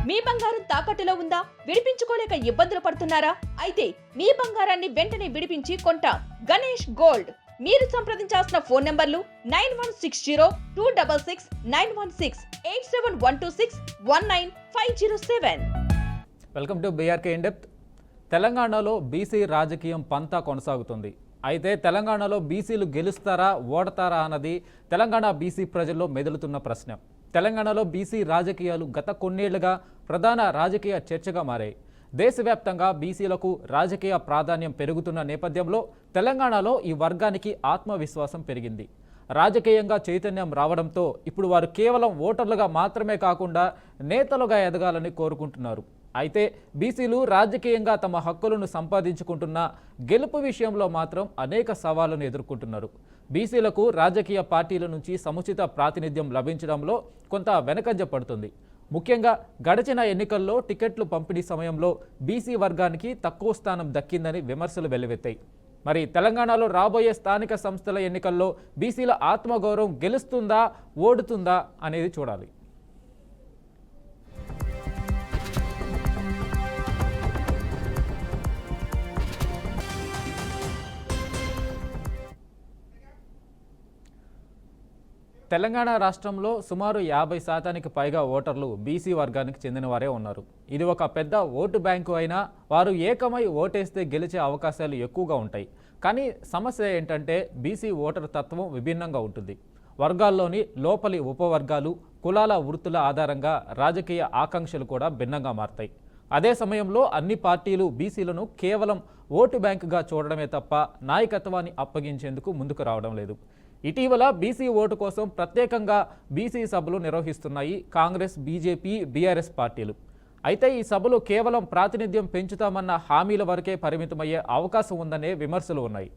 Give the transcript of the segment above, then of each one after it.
మీ బంగారం తాకట్టులో ఉందా? విడిపించుకోలేక ఇబ్బందులు పడుతున్నారా? అయితే మీ బంగారాన్ని వెంటనే విడిపించి కొంటాం. గణేష్ గోల్డ్. మీరు సంప్రదించాల్సిన ఫోన్ నంబర్లు 9160-266-916, 8712619507. Welcome to BRK in depth. తెలంగాణలో బీసీ రాజకీయం పంతా కొనసాగుతుంది. అయితే తెలంగాణలో బీసీలు గెలుస్తారా ఓడతారా అన్నది తెలంగాణ బీసీ ప్రజల్లో మెదులుతున్న ప్రశ్న. తెలంగాణలో బీసీ రాజకీయాలు గత కొన్నేళ్లుగా ప్రధాన రాజకీయ చర్చగా మారాయి. దేశవ్యాప్తంగా బీసీలకు రాజకీయ ప్రాధాన్యం పెరుగుతున్న నేపథ్యంలో తెలంగాణలో ఈ వర్గానికి ఆత్మవిశ్వాసం పెరిగింది. రాజకీయంగా చైతన్యం రావడంతో ఇప్పుడు వారు కేవలం ఓటర్లుగా మాత్రమే కాకుండా నేతలుగా ఎదగాలని కోరుకుంటున్నారు. అయితే బీసీలు రాజకీయంగా తమ హక్కులను సంపాదించుకుంటున్న గెలుపు విషయంలో మాత్రం అనేక సవాళ్లను ఎదుర్కొంటున్నారు. బీసీలకు రాజకీయ పార్టీల నుంచి సముచిత ప్రాతినిధ్యం లభించడంలో కొంత వెనకంజ పడుతుంది. ముఖ్యంగా గడిచిన ఎన్నికల్లో టికెట్లు పంపిణీ సమయంలో బీసీ వర్గానికి తక్కువ స్థానం దక్కిందని విమర్శలు వెల్లువెత్తాయి. మరి తెలంగాణలో రాబోయే స్థానిక సంస్థల ఎన్నికల్లో బీసీల ఆత్మగౌరవం గెలుస్తుందా ఓడుతుందా అనేది చూడాలి. తెలంగాణ రాష్ట్రంలో సుమారు 50% పైగా ఓటర్లు బీసీ వర్గానికి చెందిన వారే ఉన్నారు. ఇది ఒక పెద్ద ఓటు బ్యాంకు అయినా వారు ఏకమై ఓటేస్తే గెలిచే అవకాశాలు ఎక్కువగా ఉంటాయి. కానీ సమస్య ఏంటంటే బీసీ ఓటర్ తత్వం విభిన్నంగా ఉంటుంది. వర్గాల్లోని లోపలి ఉపవర్గాలు, కులాల వృత్తుల ఆధారంగా రాజకీయ ఆకాంక్షలు కూడా భిన్నంగా మారతాయి. అదే సమయంలో అన్ని పార్టీలు బీసీలను కేవలం ఓటు బ్యాంకుగా చూడడమే తప్ప నాయకత్వాన్ని అప్పగించేందుకు ముందుకు రావడం లేదు. ఇటీవల బీసీ ఓటు కోసం ప్రత్యేకంగా బీసీ సభలు నిర్వహిస్తున్నాయి కాంగ్రెస్, బీజేపీ, బీఆర్ఎస్ పార్టీలు. అయితే ఈ సభలు కేవలం ప్రాతినిధ్యం పెంచుతామన్న హామీల వరకే పరిమితమయ్యే అవకాశం ఉందనే విమర్శలు ఉన్నాయి.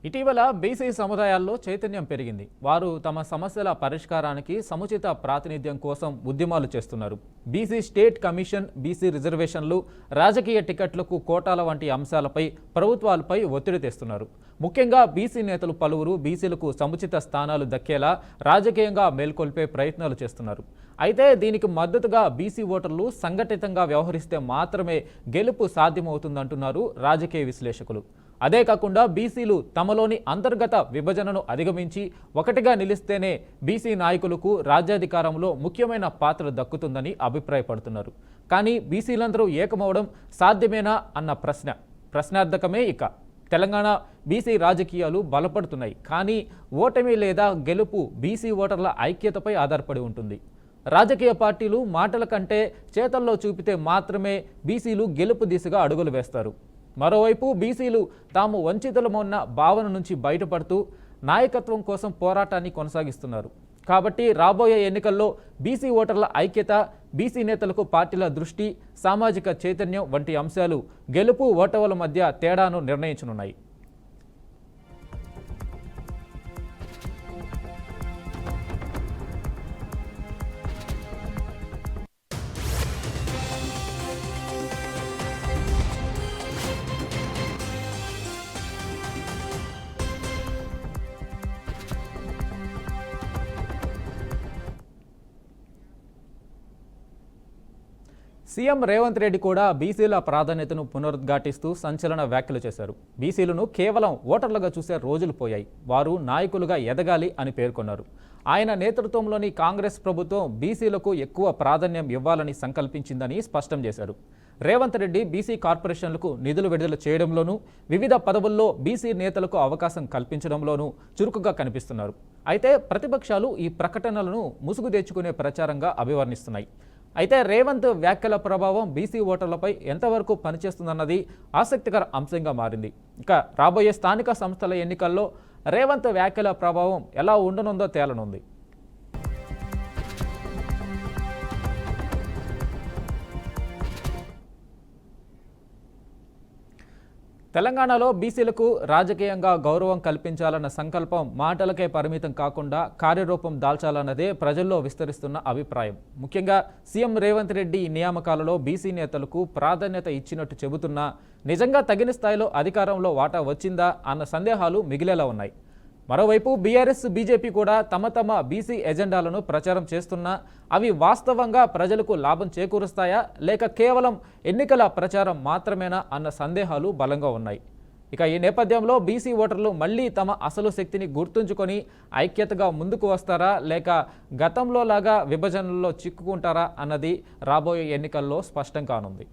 ఇటీవల బీసీ సముదాయాల్లో చైతన్యం పెరిగింది. వారు తమ సమస్యల పరిష్కారానికి సముచిత ప్రాతినిధ్యం కోసం ఉద్యమాలు చేస్తున్నారు. బీసీ స్టేట్ కమిషన్, బీసీ రిజర్వేషన్లు, రాజకీయ టికెట్లకు కోటాల వంటి అంశాలపై ప్రభుత్వాలపై ఒత్తిడి తెస్తున్నారు. ముఖ్యంగా బీసీ నేతలు పలువురు బీసీలకు సముచిత స్థానాలు దక్కేలా రాజకీయంగా మేల్కొల్పే ప్రయత్నాలు చేస్తున్నారు. అయితే దీనికి మద్దతుగా బీసీ ఓటర్లు సంఘటితంగా వ్యవహరిస్తే మాత్రమే గెలుపు సాధ్యమవుతుందంటున్నారు రాజకీయ విశ్లేషకులు. అదే కాకుండా బీసీలు తమలోని అంతర్గత విభజనను అధిగమించి ఒకటిగా నిలిస్తేనే బీసీ నాయకులకు రాజ్యాధికారంలో ముఖ్యమైన పాత్ర దక్కుతుందని అభిప్రాయపడుతున్నారు. కానీ బీసీలందరూ ఏకమవడం సాధ్యమేనా అన్న ప్రశ్నార్థకమే. ఇక తెలంగాణ బీసీ రాజకీయాలు బలపడుతున్నాయి. కానీ ఓటమి లేదా గెలుపు బీసీ ఓటర్ల ఐక్యతపై ఆధారపడి ఉంటుంది. రాజకీయ పార్టీలు మాటల కంటే చేతల్లో చూపితే మాత్రమే బీసీలు గెలుపు దిశగా అడుగులు వేస్తారు. మరోవైపు బీసీలు తాము వంచితులమన్న భావన నుంచి బయటపడుతూ నాయకత్వం కోసం పోరాటాన్ని కొనసాగిస్తున్నారు. కాబట్టి రాబోయే ఎన్నికల్లో బీసీ ఓటర్ల ఐక్యత, బీసీ నేతలకు పార్టీల దృష్టి, సామాజిక చైతన్యం వంటి అంశాలు గెలుపు ఓటముల మధ్య తేడాను నిర్ణయించనున్నాయి. సీఎం రేవంత్ రెడ్డి కూడా బీసీల ప్రాధాన్యతను పునరుద్ఘాటిస్తూ సంచలన వ్యాఖ్యలు చేశారు. బీసీలను కేవలం ఓటర్లుగా చూసే రోజులు పోయాయి, వారు నాయకులుగా ఎదగాలి అని పేర్కొన్నారు. ఆయన నేతృత్వంలోని కాంగ్రెస్ ప్రభుత్వం బీసీలకు ఎక్కువ ప్రాధాన్యం ఇవ్వాలని సంకల్పించిందని స్పష్టం చేశారు. రేవంత్ రెడ్డి బీసీ కార్పొరేషన్లకు నిధులు విడుదల చేయడంలోనూ, వివిధ పదవుల్లో బీసీ నేతలకు అవకాశం కల్పించడంలోనూ చురుకుగా కనిపిస్తున్నారు. అయితే ప్రతిపక్షాలు ఈ ప్రకటనలను ముసుగు తెచ్చుకునే ప్రచారంగా అభివర్ణిస్తున్నాయి. అయితే రేవంత్ వ్యాఖ్యల ప్రభావం బీసీ ఓటర్లపై ఎంతవరకు పనిచేస్తుందన్నది ఆసక్తికర అంశంగా మారింది. ఇక రాబోయే స్థానిక సంస్థల ఎన్నికల్లో రేవంత్ వ్యాఖ్యల ప్రభావం ఎలా ఉండనుందో తేలనుంది. తెలంగాణలో బీసీలకు రాజకీయంగా గౌరవం కల్పించాలన్న సంకల్పం మాటలకే పరిమితం కాకుండా కార్యరూపం దాల్చాలన్నదే ప్రజల్లో విస్తరిస్తున్న అభిప్రాయం. ముఖ్యంగా సీఎం రేవంత్ రెడ్డి ఈ నియామకాలలో బీసీ నేతలకు ప్రాధాన్యత ఇచ్చినట్టు చెబుతున్నా నిజంగా తగిన స్థాయిలో అధికారంలో వాటా వచ్చిందా అన్న సందేహాలు మిగిలేలా ఉన్నాయి. మరోవైపు బీఆర్ఎస్, బీజేపీ కూడా తమ బీసీ ఎజెండాలను ప్రచారం చేస్తున్నా అవి వాస్తవంగా ప్రజలకు లాభం చేకూరుస్తాయా లేక కేవలం ఎన్నికల ప్రచారం మాత్రమేనా అన్న సందేహాలు బలంగా ఉన్నాయి. ఇక ఈ నేపథ్యంలో బీసీ ఓటర్లు మళ్లీ తమ అసలు శక్తిని గుర్తుంచుకొని ఐక్యతగా ముందుకు వస్తారా లేక గతంలో లాగా విభజనలో చిక్కుకుంటారా అన్నది రాబోయే ఎన్నికల్లో స్పష్టం కానుంది.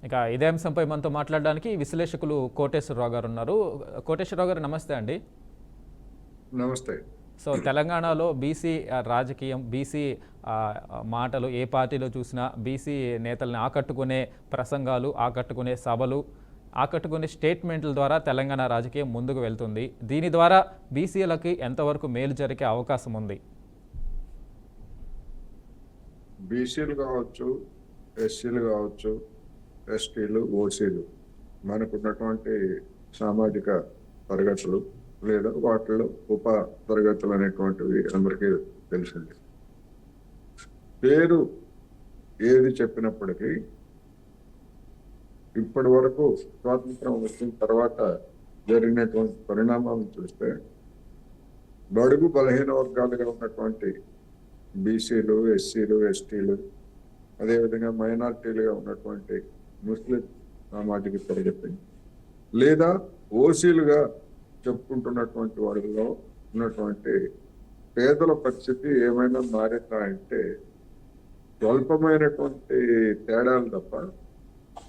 ఇక ఇదే అంశంపై మనతో మాట్లాడడానికి విశ్లేషకులు కోటేశ్వరరావు గారు ఉన్నారు. కోటేశ్వరరావు గారు నమస్తే అండి. నమస్తే. సో తెలంగాణలో బీసీ రాజకీయం, బీసీ మాటలు ఏ పార్టీలో చూసినా బీసీ నేతల్ని ఆకట్టుకునే ప్రసంగాలు, ఆకట్టుకునే సభలు, ఆకట్టుకునే స్టేట్మెంట్ల ద్వారా తెలంగాణ రాజకీయం ముందుకు వెళ్తుంది. దీని ద్వారా బీసీలకి ఎంతవరకు మేలు జరిగే అవకాశం ఉంది? బీసీలు కావచ్చు, ఎస్సీలు కావచ్చు, ఎస్టీలు, ఓసీలు మనకున్నటువంటి సామాజిక తరగతులు లేదా వాటిలో ఉప తరగతులు అనేటువంటివి అందరికీ తెలిసింది. పేరు ఏది చెప్పినప్పటికీ ఇప్పటి వరకు స్వాతంత్రం వచ్చిన తర్వాత జరిగినటువంటి పరిణామాలను చూస్తే బడుగు బలహీన వర్గాలుగా ఉన్నటువంటి బీసీలు, ఎస్సీలు, ఎస్టీలు, అదేవిధంగా మైనారిటీలుగా ఉన్నటువంటి ముస్లిం సామాజిక తరగతి లేదా ఓసీలుగా చెప్పుకుంటున్నటువంటి వారిలో ఉన్నటువంటి పేదల పరిస్థితి ఏమైనా మారిందా అంటే స్వల్పమైనటువంటి తేడాలు తప్ప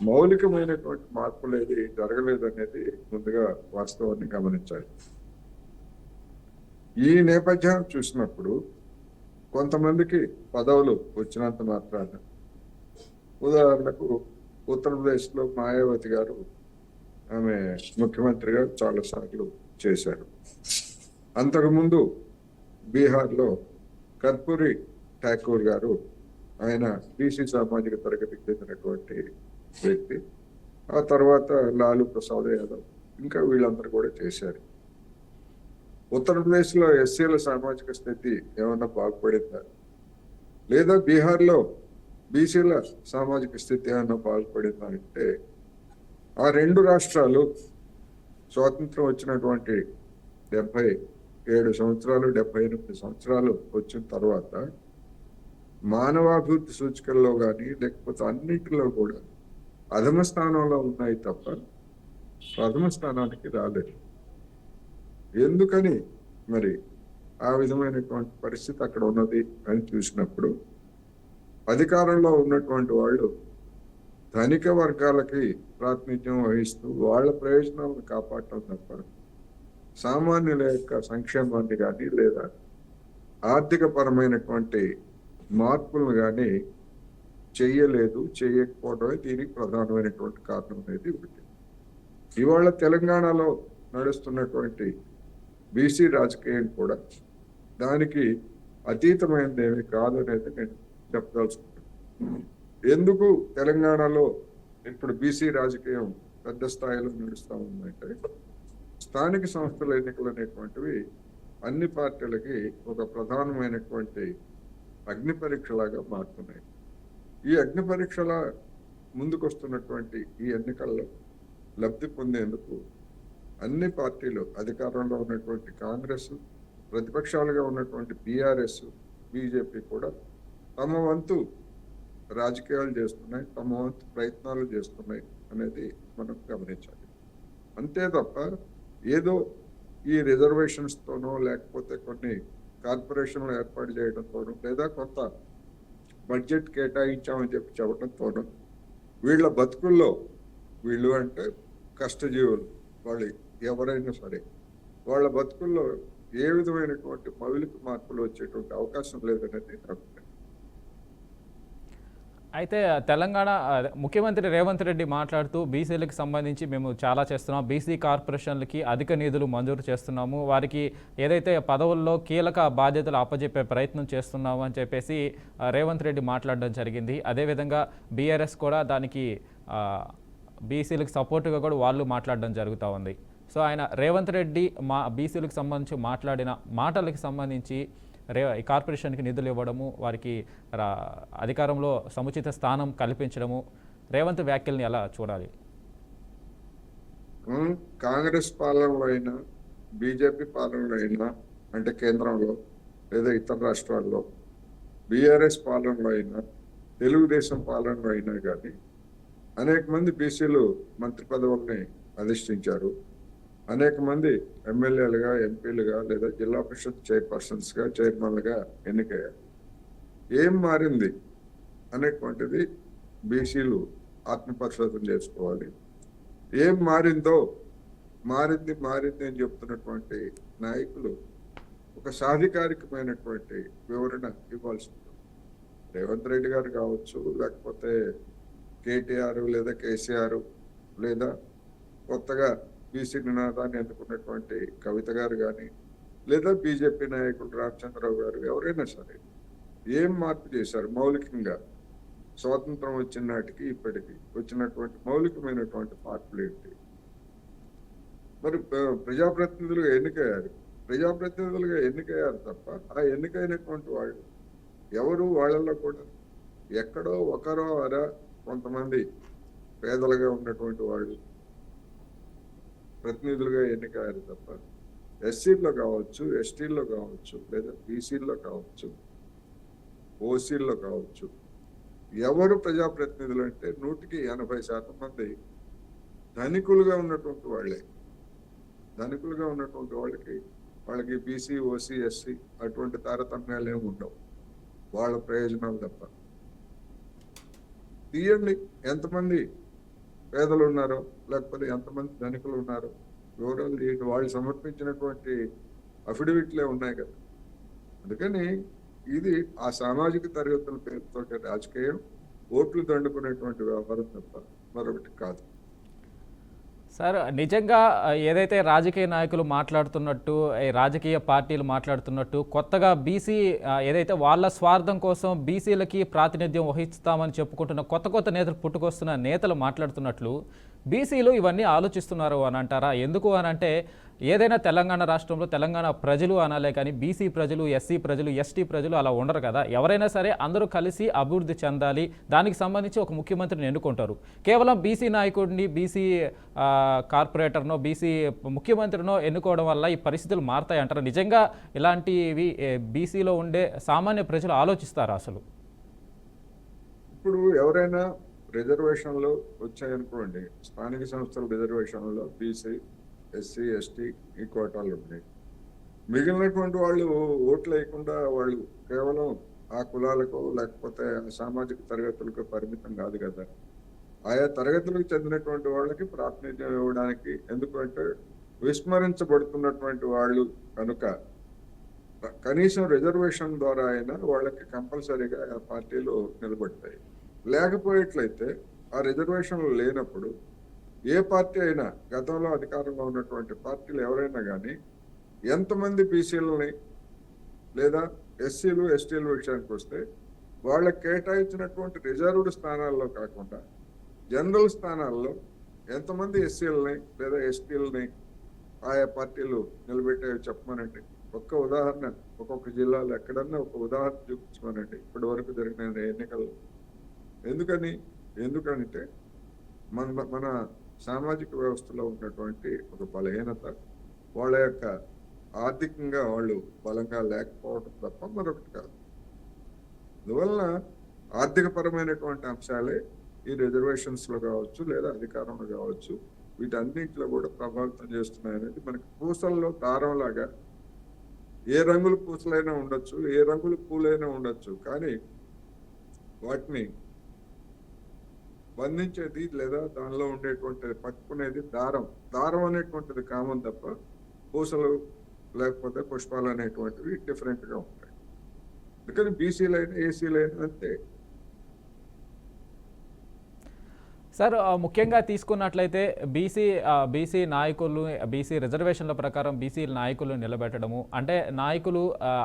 మౌలికమైనటువంటి మార్పులు ఏది జరగలేదు అనేది ముందుగా వాస్తవాన్ని గమనించాలి. ఈ నేపథ్యాన్ని చూసినప్పుడు కొంతమందికి పదవులు వచ్చినంత మాత్రాన, ఉదాహరణకు ఉత్తరప్రదేశ్లో మాయావతి గారు ఆమె ముఖ్యమంత్రిగా చాలాసార్లు చేశారు. అంతకుముందు బీహార్లో కర్పూరి ఠాకూర్ గారు, ఆయన బీసీ సామాజిక తరగతికి చెందినటువంటి వ్యక్తి. ఆ తర్వాత లాలూ ప్రసాద్ యాదవ్, ఇంకా వీళ్ళందరూ కూడా చేశారు. ఉత్తరప్రదేశ్లో ఎస్సీల సామాజిక స్థితి ఏమన్నా బాగుపడిందా లేదా బీహార్లో బీసీల సామాజిక స్థితి ఏమన్నా బాగుపడిందా అంటే ఆ రెండు రాష్ట్రాలు స్వాతంత్రం వచ్చినటువంటి 77 సంవత్సరాలు 78 సంవత్సరాలు వచ్చిన తర్వాత మానవాభివృద్ధి సూచికల్లో కానీ లేకపోతే అన్నింటిలో కూడా అధమ స్థానంలో ఉన్నాయి తప్ప ప్రథమ స్థానానికి రాలేదు. ఎందుకని మరి ఆ విధమైనటువంటి పరిస్థితి అక్కడ ఉన్నది అని చూసినప్పుడు అధికారంలో ఉన్నటువంటి వాళ్ళు ధనిక వర్గాలకి ప్రాతినిధ్యం వహిస్తూ వాళ్ళ ప్రయోజనాలను కాపాడటం తప్ప సామాన్యుల యొక్క సంక్షేమాన్ని కానీ లేదా ఆర్థిక పరమైనటువంటి మార్పులను కానీ చేయలేదు, చేయకపోవడమే దీనికి ప్రధానమైనటువంటి కారణం అనేది ఒకటి. ఇవాళ తెలంగాణలో నడుస్తున్నటువంటి బీసీ రాజకీయం కూడా దానికి అతీతమైనది ఏమి కాదు అనేది నేను చెప్పదలుచుకుంటున్నాను. ఎందుకు తెలంగాణలో ఇప్పుడు బీసీ రాజకీయం పెద్ద స్థాయిలో నడుస్తూ ఉందంటే స్థానిక సంస్థల ఎన్నికలు అనేటువంటివి అన్ని పార్టీలకి ఒక ప్రధానమైనటువంటి అగ్ని పరీక్షలాగా మారుతున్నాయి. ఈ అగ్ని పరీక్షల ముందుకు వస్తున్నటువంటి ఈ ఎన్నికల్లో లబ్ధి పొందేందుకు అన్ని పార్టీలు, అధికారంలో ఉన్నటువంటి కాంగ్రెస్, ప్రతిపక్షాలుగా ఉన్నటువంటి బీఆర్ఎస్, బీజేపీ కూడా తమ వంతు రాజకీయాలు చేస్తున్నాయి, తమ వంతు ప్రయత్నాలు చేస్తున్నాయి అనేది మనం గమనించాలి. అంతే తప్ప ఏదో ఈ రిజర్వేషన్స్తోనో లేకపోతే కొన్ని కార్పొరేషన్లు ఏర్పాటు చేయడంతోనో లేదా కొంత బడ్జెట్ కేటాయించామని చెప్పి చెప్పడంతోనో వీళ్ళ బతుకుల్లో, వీళ్ళు అంటే కష్టజీవులు, వాళ్ళు ఎవరైనా సరే వాళ్ళ బతుకుల్లో ఏ విధమైనటువంటి మౌలిక మార్పులు వచ్చేటువంటి అవకాశం లేదనేది నాకు. అయితే తెలంగాణ ముఖ్యమంత్రి రేవంత్ రెడ్డి మాట్లాడుతూ బీసీలకు సంబంధించి మేము చాలా చేస్తున్నాం, బీసీ కార్పొరేషన్లకి అధిక నిధులు మంజూరు చేస్తున్నాము, వారికి ఏదైతే పదవుల్లో కీలక బాధ్యతలు అప్పజెప్పే ప్రయత్నం చేస్తున్నాము అని చెప్పేసి రేవంత్ రెడ్డి మాట్లాడడం జరిగింది. అదేవిధంగా బీఆర్ఎస్ కూడా దానికి బీసీలకు సపోర్టుగా కూడా వాళ్ళు మాట్లాడడం జరుగుతూ ఉంది. సో ఆయన రేవంత్ రెడ్డి బీసీలకు సంబంధించి మాట్లాడిన మాటలకు సంబంధించి ఈ కార్పొరేషన్కి నిధులు ఇవ్వడము, వారికి అధికారంలో సముచిత స్థానం కల్పించడము, రేవంత్ వ్యాఖ్యల్ని ఎలా చూడాలి? కాంగ్రెస్ పాలనలో అయినా బీజేపీ పాలనలో అయినా, అంటే కేంద్రంలో లేదా ఇతర రాష్ట్రాల్లో, బీఆర్ఎస్ పాలనలో అయినా, తెలుగుదేశం పాలనలో అయినా కానీ అనేక మంది బీసీలు మంత్రి పదవుల్ని అధిష్ఠించారు. అనేక మంది ఎమ్మెల్యేలుగా, ఎంపీలుగా లేదా జిల్లా పరిషత్ చైర్పర్సన్స్గా, చైర్మన్లుగా ఎన్నికయ్యారు. ఏం మారింది అనేటువంటిది బీసీలు ఆత్మపరిశోధన చేసుకోవాలి. ఏం మారిందో మారింది అని చెప్తున్నటువంటి నాయకులు ఒక సాధికారికమైనటువంటి వివరణ ఇవ్వాల్సి ఉంటుంది. రేవంత్ రెడ్డి గారు కావచ్చు, లేకపోతే కేటీఆర్ లేదా కేసీఆర్, లేదా కొత్తగా బీసీ నినాదాన్ని అందుకున్నటువంటి కవిత గారు కానీ, లేదా బీజేపీ నాయకుడు రామచంద్రరావు గారు, ఎవరైనా సరే ఏం మార్పు చేశారు మౌలికంగా? స్వాతంత్రం వచ్చిన నాటికి ఇప్పటికి వచ్చినటువంటి మౌలికమైనటువంటి మార్పులు ఏంటి? మరి ప్రజాప్రతినిధులుగా ఎన్నికయ్యారు తప్ప ఆ ఎన్నికైనటువంటి వాళ్ళు ఎవరు? వాళ్ళల్లో కూడా ఎక్కడో ఒకరో అరా కొంతమంది పేదలుగా ఉన్నటువంటి వాళ్ళు ప్రతినిధులుగా ఎన్నికయ్యారు తప్ప ఎస్సీల్లో కావచ్చు, ఎస్టీల్లో కావచ్చు, లేదా బీసీల్లో కావచ్చు, ఓసీల్లో కావచ్చు, ఎవరు ప్రజాప్రతినిధులు అంటే 180% మంది ధనికులుగా ఉన్నటువంటి వాళ్ళే. ధనికులుగా ఉన్నటువంటి వాళ్ళకి బీసీ, ఓసీ, ఎస్సీ అటువంటి తారతమ్యాలు ఏమి ఉండవు. వాళ్ళ ప్రయోజనాలు తప్ప. తీయండి ఎంతమంది పేదలు ఉన్నారో, లేకపోతే ఎంతమంది ధనికులు ఉన్నారో వివరాలు తీయండి. వాళ్ళు సమర్పించినటువంటి అఫిడవిట్లే ఉన్నాయి కదా. అందుకని ఇది ఆ సామాజిక తరగతుల పేరుతో రాజకీయం, ఓట్లు దండుకునేటువంటి వ్యవహారం తప్ప మరొకటి కాదు. సార్, నిజంగా ఏదైతే రాజకీయ నాయకులు మాట్లాడుతున్నట్టు, రాజకీయ పార్టీలు మాట్లాడుతున్నట్టు కొత్తగా బీసీ ఏదైతే వాళ్ళ స్వార్థం కోసం బీసీలకి ప్రాతినిధ్యం వహిస్తామని చెప్పుకుంటున్న కొత్త నేతలు పుట్టుకొస్తున్న నేతలు మాట్లాడుతున్నట్లు బీసీలు ఇవన్నీ ఆలోచిస్తున్నారు అని అంటారా? ఎందుకు అని అంటే ఏదైనా తెలంగాణ రాష్ట్రంలో తెలంగాణ ప్రజలు అనాలే కానీ బీసీ ప్రజలు, ఎస్సీ ప్రజలు, ఎస్టీ ప్రజలు అలా ఉండరు కదా. ఎవరైనా సరే అందరూ కలిసి అభివృద్ధి చెందాలి, దానికి సంబంధించి ఒక ముఖ్యమంత్రిని ఎన్నుకుంటారు. కేవలం బీసీ నాయకుడిని, బీసీ కార్పొరేటర్నో, బీసీ ముఖ్యమంత్రినో ఎన్నుకోవడం వల్ల ఈ పరిస్థితులు మారుతాయి అంటారు. నిజంగా ఇలాంటివి బీసీలో ఉండే సామాన్య ప్రజలు ఆలోచిస్తారా అసలు? ఇప్పుడు ఎవరైనా రిజర్వేషన్లు వచ్చాయనుకోండి, స్థానిక సంస్థల రిజర్వేషన్లో బీసీ, ఎస్సీ, ఎస్టీ ఈ కోటాలు ఉన్నాయి. మిగిలినటువంటి వాళ్ళు ఓట్లు వేయకుండా వాళ్ళు కేవలం ఆ కులాలకు లేకపోతే సామాజిక తరగతులకు పరిమితం కాదు కదా. ఆయా తరగతులకు చెందినటువంటి వాళ్ళకి ప్రాతినిధ్యం ఇవ్వడానికి, ఎందుకంటే విస్మరించబడుతున్నటువంటి వాళ్ళు కనుక కనీసం రిజర్వేషన్ ద్వారా అయినా వాళ్ళకి కంపల్సరీగా ఆ పార్టీలు నిలబడతాయి. లేకపోయేట్లయితే ఆ రిజర్వేషన్లు లేనప్పుడు ఏ పార్టీ అయినా, గతంలో అధికారంలో ఉన్నటువంటి పార్టీలు ఎవరైనా కానీ ఎంతమంది బీసీలని లేదా ఎస్సీలు, ఎస్టీల విషయానికి వస్తే వాళ్ళకి కేటాయించినటువంటి రిజర్వ్డ్ స్థానాల్లో కాకుండా జనరల్ స్థానాల్లో ఎంతమంది ఎస్సీలని లేదా ఎస్టీలని ఆయా పార్టీలు నిలబెట్టే చెప్పమనండి. ఒక్క ఉదాహరణ, ఒక్కొక్క జిల్లాలో ఎక్కడన్నా ఒక ఉదాహరణ చూపించమనండి ఇప్పటి వరకు జరిగిన ఎన్నికల్లో. ఎందుకంటే మన సామాజిక వ్యవస్థలో ఉన్నటువంటి ఒక బలహీనత, వాళ్ళ యొక్క ఆర్థికంగా వాళ్ళు బలంగా లేకపోవడం తప్ప మరొకటి కాదు. అందువలన ఆర్థిక పరమైనటువంటి అంశాలే ఈ రిజర్వేషన్స్లో కావచ్చు లేదా అధికారంలో కావచ్చు వీటన్నింటిలో కూడా ప్రభావితం చేస్తున్నాయనేది మనకి పూసల్లో దారంలాగా, ఏ రంగుల పూసలైనా ఉండొచ్చు, ఏ రంగుల పూలైనా ఉండొచ్చు, కానీ వాటిని బంధించేది లేదా దానిలో ఉండేటువంటి పట్టుకునేది దారం అనేటువంటిది కామన్ తప్ప పూసలు లేకపోతే పుష్పాలు అనేటువంటివి డిఫరెంట్గా ఉంటాయి. అందుకని బీసీలైనా ఏసీలైనా అంతే. సార్ ముఖ్యంగా తీసుకున్నట్లయితే బీసీ నాయకులు బీసీ రిజర్వేషన్ల ప్రకారం బీసీ నాయకులు నిలబెట్టడము అంటే నాయకులు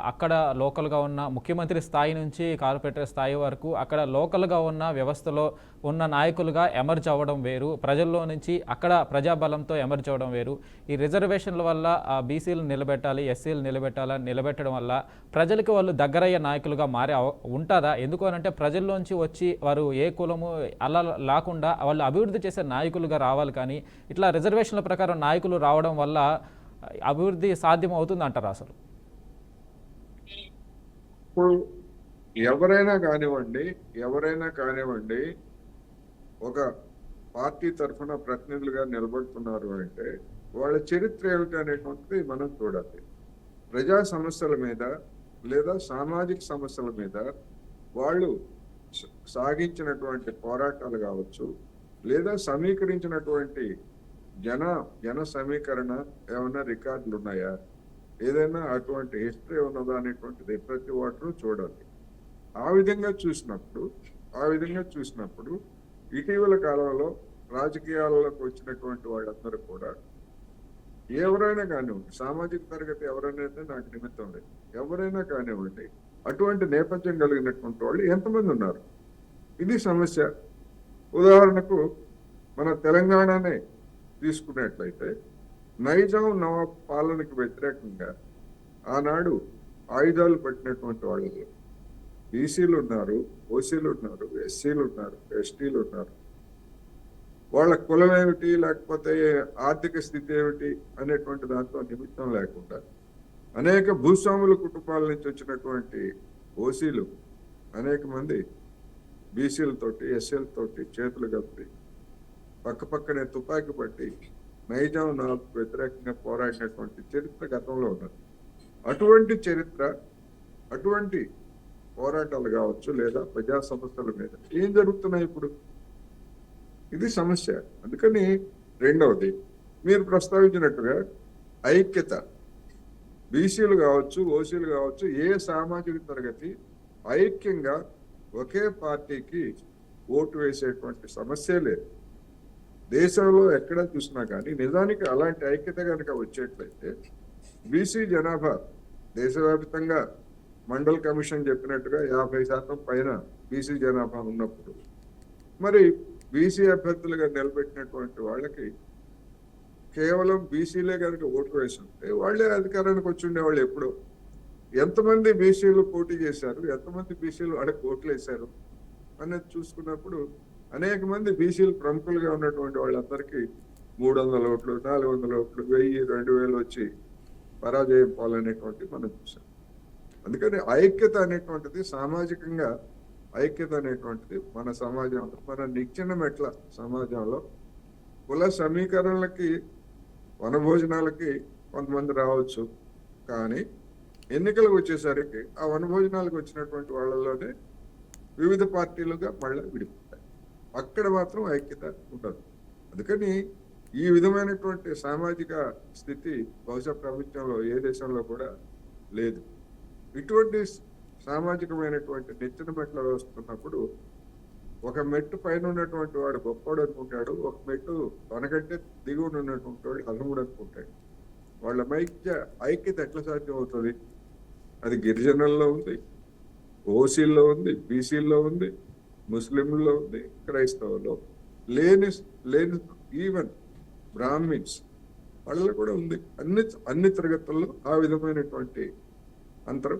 అక్కడ లోకల్గా ఉన్న ముఖ్యమంత్రి స్థాయి నుంచి కార్పొరేటర్ స్థాయి వరకు అక్కడ లోకల్గా ఉన్న వ్యవస్థలో ఉన్న నాయకులుగా ఎమర్జ్ అవ్వడం వేరు, ప్రజల్లో నుంచి అక్కడ ప్రజాబలంతో ఎమర్జ్ అవ్వడం వేరు. ఈ రిజర్వేషన్ల వల్ల బీసీలు నిలబెట్టాలి, ఎస్సీలు నిలబెట్టడం వల్ల ప్రజలకు వాళ్ళు దగ్గరయ్యే నాయకులుగా ఉంటుందా? ఎందుకు అనంటే ప్రజల్లోంచి వచ్చి వారు ఏ కులము అలా లేకుండా వాళ్ళు అభివృద్ధి చేసే నాయకులుగా రావాలి. కానీ ఇట్లా రిజర్వేషన్ల ప్రకారం నాయకులు రావడం వల్ల అభివృద్ధి సాధ్యం అవుతుంది అంటారా అసలు? ఇప్పుడు ఎవరైనా కానివ్వండి ఒక పార్టీ తరఫున ప్రతినిధులుగా నిలబడుతున్నారు అంటే వాళ్ళ చరిత్ర ఏమిటి అనేటువంటిది మనం చూడాలి. ప్రజా సమస్యల మీద లేదా సామాజిక సమస్యల మీద వాళ్ళు సాగించినటువంటి పోరాటాలు కావచ్చు, లేదా సమీకరించినటువంటి జన సమీకరణ ఏమైనా రికార్డులు ఉన్నాయా, ఏదైనా అటువంటి హిస్టరీ ఉన్నదా అనేటువంటిది ప్రతి ఒక్కరూ చూడాలి. ఆ విధంగా చూసినప్పుడు ఇటీవల కాలంలో రాజకీయాల్లోకి వచ్చినటువంటి వాళ్ళందరూ కూడా ఎవరైనా కానివ్వండి, సామాజిక తరగతి ఎవరైనా నాకు నిమిత్తం లేదు, ఎవరైనా కానివ్వండి, అటువంటి నేపథ్యం కలిగినటువంటి వాళ్ళు ఎంతమంది ఉన్నారు? ఇది సమస్య. ఉదాహరణకు మన తెలంగాణనే తీసుకున్నట్లయితే నైజాం నవాబ్ పాలనకు వ్యతిరేకంగా ఆనాడు ఆయుధాలు పట్టినటువంటి వాళ్ళు బీసీలు ఉన్నారు, ఓసీలు ఉన్నారు, ఎస్సీలు ఉన్నారు, ఎస్టీలు ఉన్నారు. వాళ్ళ కులం ఏమిటి, లేకపోతే ఆర్థిక స్థితి ఏమిటి అనేటువంటి దాంతో నిమిత్తం లేకుండా అనేక భూస్వాముల కుటుంబాల నుంచి వచ్చినటువంటి ఓసీలు అనేక మంది బీసీలతోటి ఎస్సీలతోటి చేతులు కలిపి పక్కనే తుపాకీ పట్టి నైజాం నవాబ్కు వ్యతిరేకంగా పోరాడినటువంటి చరిత్ర గతంలో ఉన్నది. అటువంటి పోరాటాలు కావచ్చు, లేదా ప్రజా సమస్యల మీద ఏం జరుగుతున్నాయి ఇప్పుడు? ఇది సమస్య. అందుకని రెండవది మీరు ప్రస్తావించినట్టుగా ఐక్యత, బీసీలు కావచ్చు, ఓసీలు కావచ్చు, ఏ సామాజిక తరగతి ఐక్యంగా ఒకే పార్టీకి ఓటు వేసేటువంటి సమస్య లేదు. దేశంలో ఎక్కడ చూసినా కానీ నిజానికి అలాంటి ఐక్యత కనుక వచ్చేట్లయితే బీసీ జనాభా దేశవ్యాప్తంగా మండల్ కమిషన్ చెప్పినట్టుగా 50% పైన బీసీ జనాభా ఉన్నప్పుడు మరి బీసీ అభ్యర్థులుగా నిలబెట్టినటువంటి వాళ్ళకి కేవలం బీసీలే కనుక ఓటు వేసి ఉంటే వాళ్ళే అధికారానికి వచ్చి ఉండేవాళ్ళు. ఎప్పుడో ఎంతమంది బీసీలు పోటీ చేశారు, ఎంతమంది బీసీలు వాళ్ళకి ఓట్లు వేశారు అనేది చూసుకున్నప్పుడు అనేక మంది బీసీలు ప్రముఖులుగా ఉన్నటువంటి వాళ్ళందరికీ 300 ఓట్లు, 400 ఓట్లు, 1000, 2000 వచ్చి పరాజయం పాలనేటువంటి మనం చూసాం. అందుకని ఐక్యత అనేటువంటిది, సామాజికంగా ఐక్యత అనేటువంటిది మన సమాజంలో, మన నిచ్చెన మెట్ల సమాజంలో కుల సమీకరణలకి, వనభోజనాలకి కొంతమంది రావచ్చు, కానీ ఎన్నికలకు వచ్చేసరికి ఆ వనభోజనాలకు వచ్చినటువంటి వాళ్ళలోనే వివిధ పార్టీలుగా మళ్ళీ విడిపోతాయి. అక్కడ మాత్రం ఐక్యత ఉండదు. అందుకని ఈ విధమైనటువంటి సామాజిక స్థితి బహుశా ప్రపంచంలో ఏ దేశంలో కూడా లేదు. ఇటువంటి సామాజికమైనటువంటి నెచ్చిన మెట్ల వస్తున్నప్పుడు ఒక మెట్టు పైన ఉన్నటువంటి వాడు గొప్పవాడు అనుకుంటాడు, ఒక మెట్టు తనకంటే దిగువన ఉన్నటువంటి వాడు అర్హుడు అనుకుంటాడు. వాళ్ళ ఐక్యత ఎట్లా సాధ్యం అవుతుంది? అది గిరిజనుల్లో ఉంది, ఓసీల్లో ఉంది, బీసీల్లో ఉంది, ముస్లింల్లో ఉంది, క్రైస్తవుల్లో లేని ఈవెన్ బ్రాహ్మిన్స్ వాళ్ళలో కూడా ఉంది. అన్ని తరగతుల్లో ఆ విధమైనటువంటి అంతరం.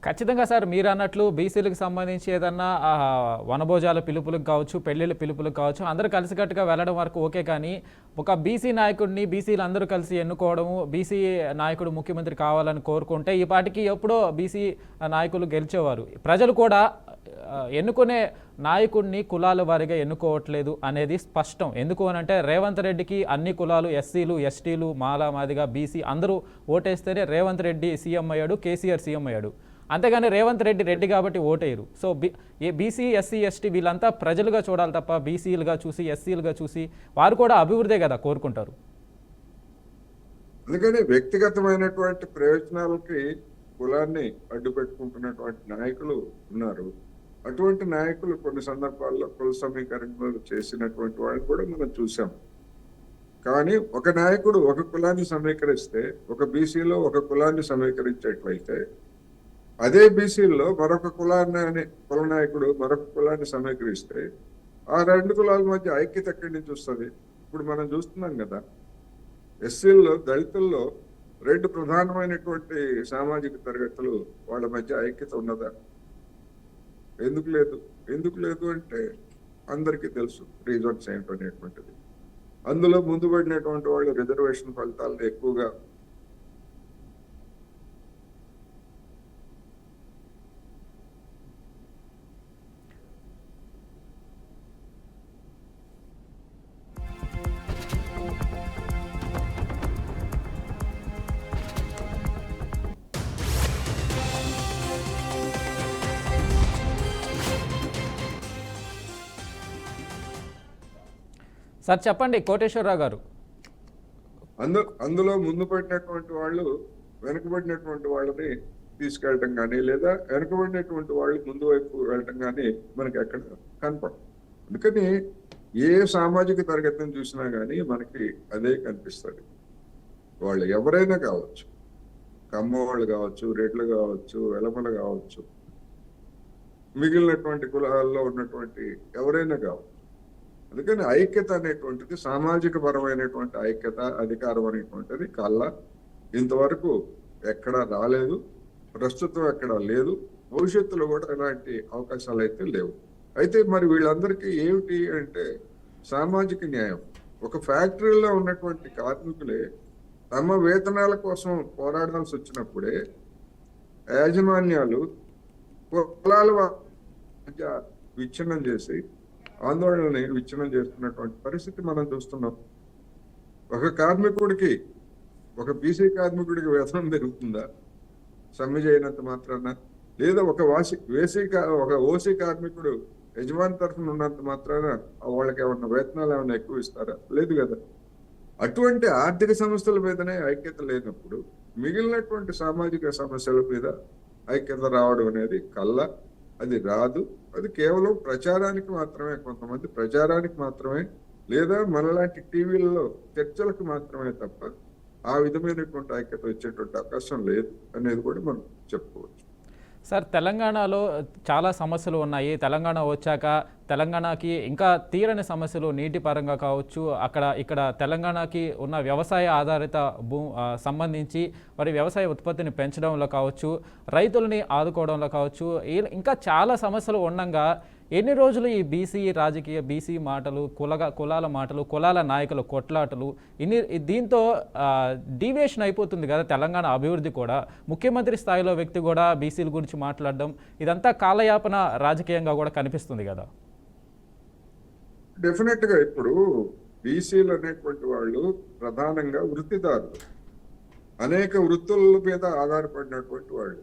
ఖచ్చితంగా సార్, మీరు అన్నట్లు బీసీలకు సంబంధించి ఏదన్నా వనభోజాల పిలుపులకు కావచ్చు, పెళ్లిళ్ళ పిలుపులకు కావచ్చు, అందరూ కలిసికట్టుగా వెళ్ళడం వరకు ఓకే. కానీ ఒక బీసీ నాయకుడిని బీసీలు అందరూ కలిసి ఎన్నుకోవడము, బీసీ నాయకుడు ముఖ్యమంత్రి కావాలని కోరుకుంటే ఈ పాటికి ఎప్పుడో బీసీ నాయకులు గెలిచేవారు. ప్రజలు కూడా ఎన్నుకునే నాయకుడిని కులాల వారీగా ఎన్నుకోవట్లేదు అనేది స్పష్టం. ఎందుకు అనంటే రేవంత్ రెడ్డికి అన్ని కులాలు, ఎస్సీలు, ఎస్టీలు, మాలా మాదిగా బీసీ అందరూ ఓటేస్తేనే రేవంత్ రెడ్డి సీఎం అయ్యాడు, కేసీఆర్ సీఎం అయ్యాడు. అంతేగాని రేవంత్ రెడ్డి కాబట్టి ఓటేయరు. సో బీసీ, ఎస్సీ, ఎస్టీ వీళ్ళంతా ప్రజలుగా చూడాలి తప్ప బీసీలుగా చూసి, ఎస్సీలుగా చూసి వారు కూడా అభివృద్ధే కదా కోరుకుంటారు. అందుకని వ్యక్తిగతమైనటువంటి ప్రయోజనాలకి కులాన్ని అడ్డు పెట్టుకుంటున్నటువంటి నాయకులు ఉన్నారు. అటువంటి నాయకులు కొన్ని సందర్భాల్లో కుల సమీకరణలు చేసినటువంటి వాళ్ళు కూడా మనం చూసాం. కానీ ఒక నాయకుడు ఒక కులాన్ని సమీకరిస్తే, ఒక బీసీలో ఒక కులాన్ని సమీకరించేట్లయితే, అదే బీసీలో మరొక కుల నాయకుడు మరొక కులాన్ని సమీకరిస్తే ఆ రెండు కులాల మధ్య ఐక్యత ఎక్కడి నుంచి వస్తుంది? ఇప్పుడు మనం చూస్తున్నాం కదా, ఎస్సీల్లో దళితుల్లో రెండు ప్రధానమైనటువంటి సామాజిక తరగతులు, వాళ్ళ మధ్య ఐక్యత ఉన్నదా? ఎందుకు లేదు అంటే అందరికీ తెలుసు రీజన్స్ ఏంటనేటువంటిది. అందులో ముందు పడినటువంటి వాళ్ళు రిజర్వేషన్ ఫలితాలను ఎక్కువగా సార్ చెప్పండి కోటేశ్వరరావు గారు. అందులో ముందు పడినటువంటి వాళ్ళు వెనుకబడినటువంటి వాళ్ళని తీసుకెళ్ళటం కానీ, లేదా వెనుకబడినటువంటి వాళ్ళు ముందు వైపు వెళ్ళటం కానీ మనకి ఎక్కడ కనపడదు. అందుకని ఏ సామాజిక తరగతిని చూసినా కానీ మనకి అదే కనిపిస్తుంది. వాళ్ళు ఎవరైనా కావచ్చు, కమ్మ వాళ్ళు కావచ్చు, రెడ్లు కావచ్చు, వెలమలు కావచ్చు, మిగిలినటువంటి కులాల్లో ఉన్నటువంటి ఎవరైనా కావచ్చు. అందుకని ఐక్యత అనేటువంటిది, సామాజిక పరమైనటువంటి ఐక్యత, అధికారం అనేటువంటిది ఇంతవరకు ఎక్కడా రాలేదు, ప్రస్తుతం ఎక్కడా లేదు, భవిష్యత్తులో కూడా ఎలాంటి అవకాశాలు అయితే లేవు. అయితే మరి వీళ్ళందరికీ ఏమిటి అంటే సామాజిక న్యాయం. ఒక ఫ్యాక్టరీలో ఉన్నటువంటి కార్మికులే తమ వేతనాల కోసం పోరాడాల్సి వచ్చినప్పుడే యాజమాన్యాలు కులాల మధ్య విచ్ఛిన్నం చేసి ఆందోళనని విచ్ఛిన్నం చేస్తున్నటువంటి పరిస్థితి మనం చూస్తున్నాం. ఒక కార్మికుడికి, ఒక బీసీ కార్మికుడికి వేతనం పెరుగుతుందా సమ్మె చేయనంత మాత్రాన? లేదా ఒక ఓసీ కార్మికుడు యజమాని తరఫున ఉన్నంత మాత్రాన వాళ్ళకి ఏమన్నా వేతనాలు ఏమన్నా ఎక్కువ ఇస్తారా? లేదు కదా. అటువంటి ఆర్థిక సమస్యల మీదనే ఐక్యత లేనప్పుడు మిగిలినటువంటి సామాజిక సమస్యల మీద ఐక్యత రావడం అనేది అది రాదు. అది కేవలం ప్రచారానికి మాత్రమే, కొంతమంది ప్రచారానికి మాత్రమే, లేదా మనలాంటి టీవీలలో చర్చలకు మాత్రమే తప్ప ఆ విధమైనటువంటి ఐక్యత వచ్చేటువంటి అవకాశం లేదు అనేది కూడా మనం చెప్పుకోవచ్చు. సార్, తెలంగాణలో చాలా సమస్యలు ఉన్నాయి. తెలంగాణ వచ్చాక తెలంగాణకి ఇంకా తీరని సమస్యలు, నీటి పరంగా కావచ్చు, ఇక్కడ తెలంగాణకి ఉన్న వ్యవసాయ ఆధారిత సంబంధించి మరి వ్యవసాయ ఉత్పత్తిని పెంచడంలో కావచ్చు, రైతులని ఆదుకోవడంలో కావచ్చు, ఇంకా చాలా సమస్యలు ఉండగా ఎన్ని రోజులు ఈ బీసీ మాటలు, కులాల మాటలు, కులాల నాయకుల కొట్లాటలు, దీంతో డీవియేషన్ అయిపోతుంది కదా తెలంగాణ అభివృద్ధి కూడా. ముఖ్యమంత్రి స్థాయిలో వ్యక్తి కూడా బీసీల గురించి మాట్లాడడం, ఇదంతా కాలయాపన రాజకీయంగా కూడా కనిపిస్తుంది కదా. డెఫినెట్ గా ఇప్పుడు బీసీలు అనేటువంటి వాళ్ళు ప్రధానంగా వృత్తిదారులు, అనేక వృత్తుల మీద ఆధారపడినటువంటి వాళ్ళు.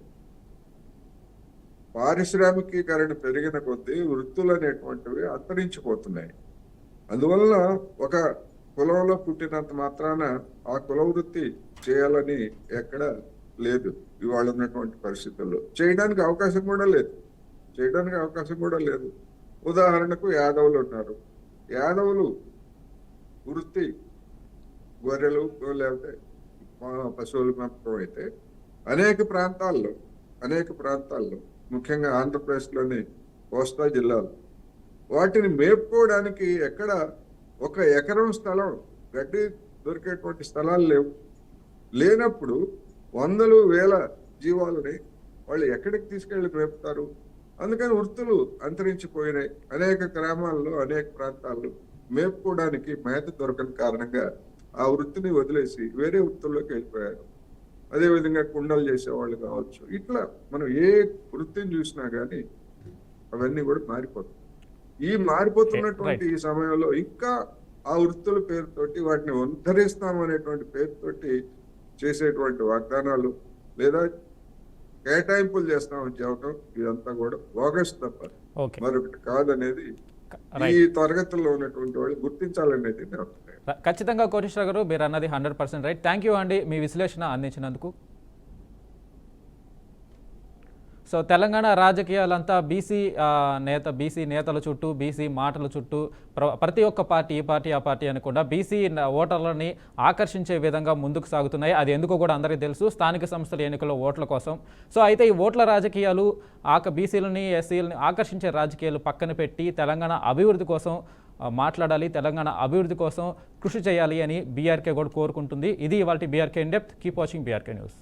పారిశ్రామికీకరణ పెరిగిన కొద్దీ వృత్తులు అనేటువంటివి అంతరించిపోతున్నాయి. అందువల్ల ఒక కులంలో పుట్టినంత మాత్రాన ఆ కుల వృత్తి చేయాలని ఎక్కడ లేదు ఇవాళ ఉన్నటువంటి పరిస్థితుల్లో. చేయడానికి అవకాశం కూడా లేదు. ఉదాహరణకు యాదవులు ఉన్నారు. యాదవులు వృత్తి గొర్రెలు లేకపోతే పశువుల పెంపకం అయితే అనేక ప్రాంతాల్లో ముఖ్యంగా ఆంధ్రప్రదేశ్లోని కోస్తా జిల్లాలు వాటిని మేపుకోవడానికి ఎక్కడ ఒక ఎకరం స్థలం, గడ్డి దొరికేటువంటి స్థలాలు లేనప్పుడు వందలు వేల జీవాలని వాళ్ళు ఎక్కడికి తీసుకెళ్లి మేపుతారు? అందుకని వృత్తులు అంతరించిపోయినాయి. అనేక గ్రామాల్లో, అనేక ప్రాంతాల్లో మేపుకోవడానికి మేత దొరకని కారణంగా ఆ వృత్తిని వదిలేసి వేరే వృత్తుల్లోకి వెళ్ళిపోయారు. అదేవిధంగా కుండలు చేసేవాళ్ళు కావచ్చు. ఇట్లా మనం ఏ వృత్తిని చూసినా కానీ అవన్నీ కూడా మారిపోతాయి. ఈ మారిపోతున్నటువంటి ఈ సమయంలో ఇంకా ఆ వృత్తుల పేరుతోటి వాటిని ఉద్ధరిస్తాం అనేటువంటి పేరుతోటి చేసేటువంటి వాగ్దానాలు లేదా కేటాయింపులు చేస్తామని చెప్పడం ఇదంతా కూడా బోగస్ తప్ప మరొకటి కాదనేది ఈ తరగతుల్లో ఉన్నటువంటి వాళ్ళు గుర్తించాలనేది నేను ఖచ్చితంగా కోటేశ్వర గారు మీరు అన్నది 100% రైట్. థ్యాంక్ యూ అండి మీ విశ్లేషణ అందించినందుకు. సో తెలంగాణ రాజకీయాలంతా బీసీ నేతల చుట్టూ, బీసీ మాటల చుట్టూ, ప్రతి ఒక్క పార్టీ ఈ పార్టీ ఆ పార్టీ అనకుండా బీసీ ఓటర్లని ఆకర్షించే విధంగా ముందుకు సాగుతున్నాయి. అది ఎందుకో కూడా అందరికీ తెలుసు, స్థానిక సంస్థల ఎన్నికల్లో ఓట్ల కోసం. సో అయితే ఈ ఓట్ల రాజకీయాలు బీసీలని ఎస్సీలని ఆకర్షించే రాజకీయాలు పక్కన పెట్టి తెలంగాణ అభివృద్ధి కోసం మాట్లాడాలి, తెలంగాణ అభివృద్ధి కోసం కృషి చేయాలి అని బీఆర్కే కూడా కోరుకుంటుంది. ఇది ఇవాల్టి BRK in depth. Keep watching BRK news.